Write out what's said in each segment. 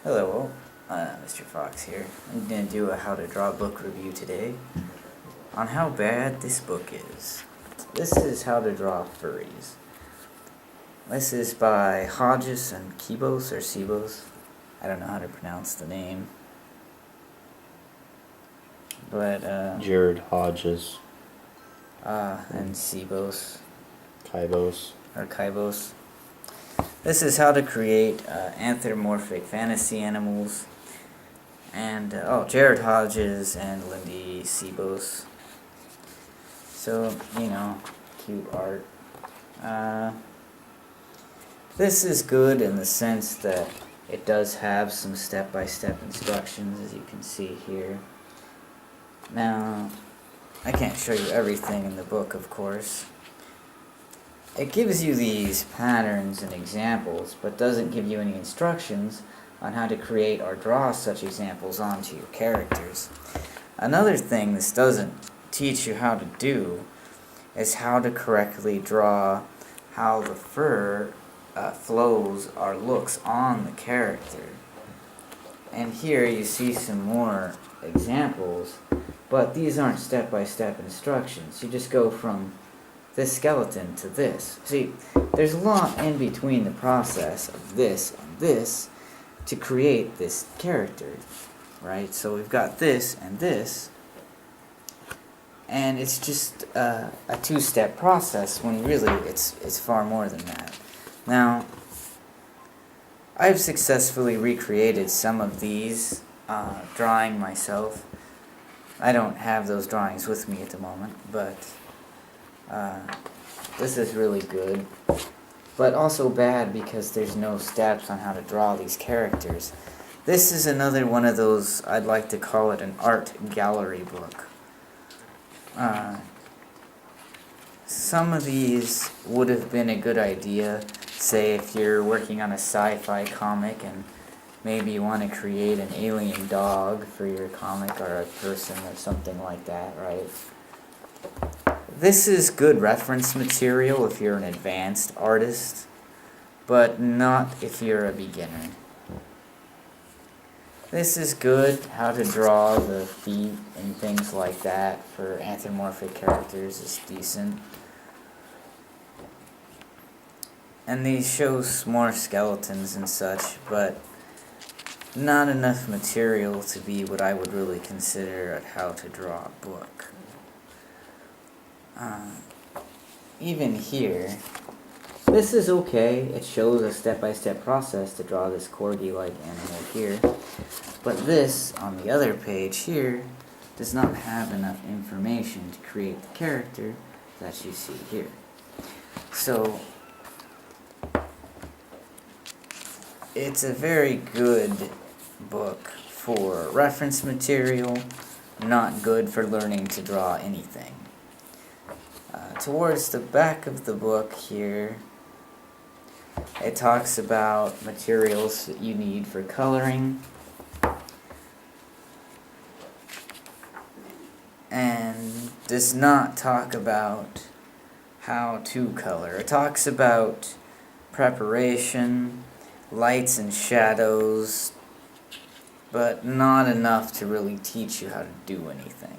Hello, Mr. Fox here. I'm going to do a how to draw book review today on how bad this book is. This is How to Draw Furries. This is by Hodges and Kibos or Sibos. I don't know how to pronounce the name. But, Jared Hodges. and Sibos. Kibos. Or Kibos. This is how to create anthropomorphic fantasy animals. And, Jared Hodges and Lindy Sibos. So, cute art. This is good in the sense that it does have some step-by-step instructions, as you can see here. Now, I can't show you everything in the book, of course. It gives you these patterns and examples, but doesn't give you any instructions on how to create or draw such examples onto your characters. Another thing this doesn't teach you how to do is how to correctly draw how the fur flows or looks on the character. And here you see some more examples, but these aren't step-by-step instructions. You just go from this skeleton to this. See, there's a lot in between the process of this and this to create this character, right? So we've got this and this, and it's just a two-step process when really it's far more than that. Now, I've successfully recreated some of these drawing myself. I don't have those drawings with me at the moment, but this is really good, but also bad because there's no steps on how to draw these characters. This is another one of those, I'd like to call it an art gallery book. Some of these would have been a good idea, say if you're working on a sci-fi comic and maybe you want to create an alien dog for your comic or a person or something like that, right? This is good reference material if you're an advanced artist, but not if you're a beginner. This is good, how to draw the feet and things like that for anthropomorphic characters is decent. And these show more skeletons and such, but not enough material to be what I would really consider a how to draw a book. Even here, this is okay. It shows a step-by-step process to draw this corgi-like animal here. But this, on the other page here, does not have enough information to create the character that you see here. So, it's a very good book for reference material, not good for learning to draw anything. Towards the back of the book here, it talks about materials that you need for coloring, and does not talk about how to color. It talks about preparation, lights and shadows, but not enough to really teach you how to do anything.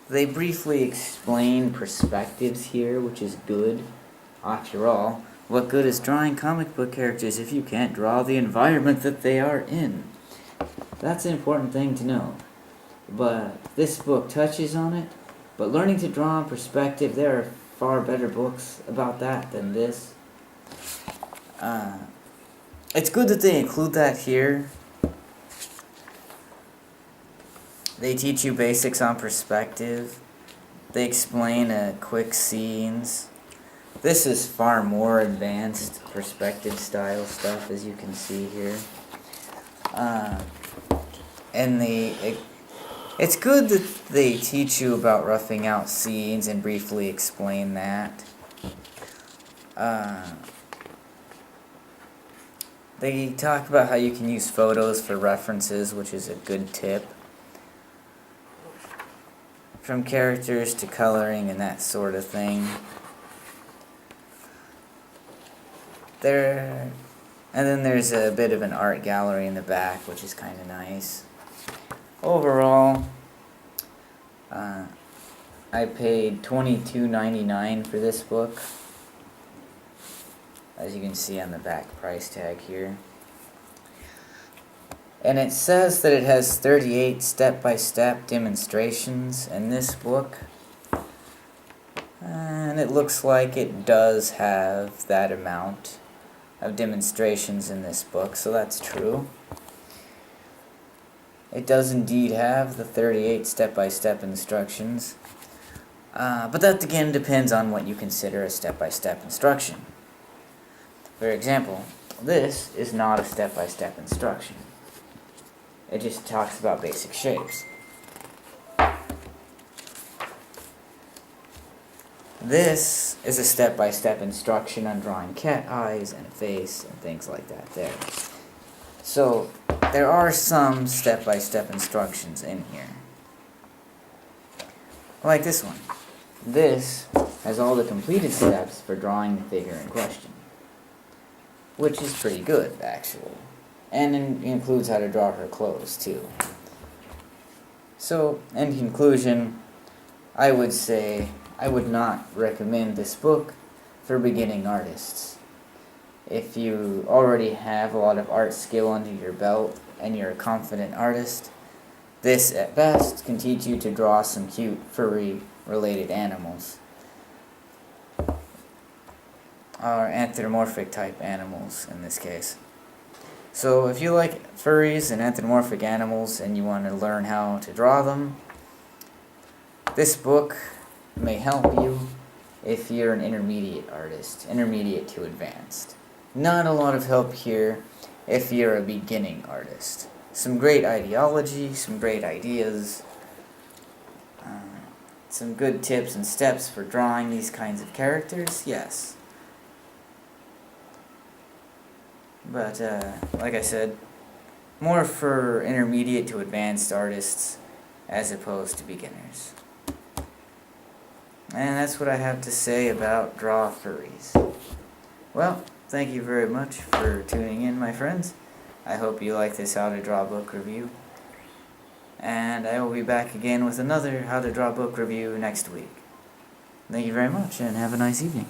They briefly explain perspectives here, which is good. After all, what good is drawing comic book characters if you can't draw the environment that they are in? That's an important thing to know. But this book touches on it, but learning to draw in perspective, there are far better books about that than this. It's good that they include that here. They teach you basics on perspective. They explain quick scenes. This is far more advanced perspective style stuff, as you can see here. And it's good that they teach you about roughing out scenes and briefly explain that. They talk about how you can use photos for references, which is a good tip. From characters to coloring and that sort of thing. There And then there's a bit of an art gallery in the back, which is kind of nice. Overall, I paid $22.99 for this book, as you can see on the back price tag here. And it says that it has 38 step-by-step demonstrations in this book. And it looks like it does have that amount of demonstrations in this book, so that's true. It does indeed have the 38 step-by-step instructions, but that again depends on what you consider a step-by-step instruction. For example, this is not a step-by-step instruction. It just talks about basic shapes. This is a step-by-step instruction on drawing cat eyes and a face and things like that there. So, there are some step-by-step instructions in here. Like this one. This has all the completed steps for drawing the figure in question. Which is pretty good, actually. And includes how to draw her clothes, too. So, in conclusion, I would say I would not recommend this book for beginning artists. If you already have a lot of art skill under your belt and you're a confident artist, this at best can teach you to draw some cute furry related animals. Or anthropomorphic type animals in this case. So if you like furries and anthropomorphic animals and you want to learn how to draw them, this book may help you if you're an intermediate artist, intermediate to advanced. Not a lot of help here if you're a beginning artist. Some great ideology, some great ideas, some good tips and steps for drawing these kinds of characters, yes. But, like I said, more for intermediate to advanced artists as opposed to beginners. And that's what I have to say about Draw Furries. Well, thank you very much for tuning in, my friends. I hope you like this How to Draw book review. And I will be back again with another How to Draw book review next week. Thank you very much, and have a nice evening.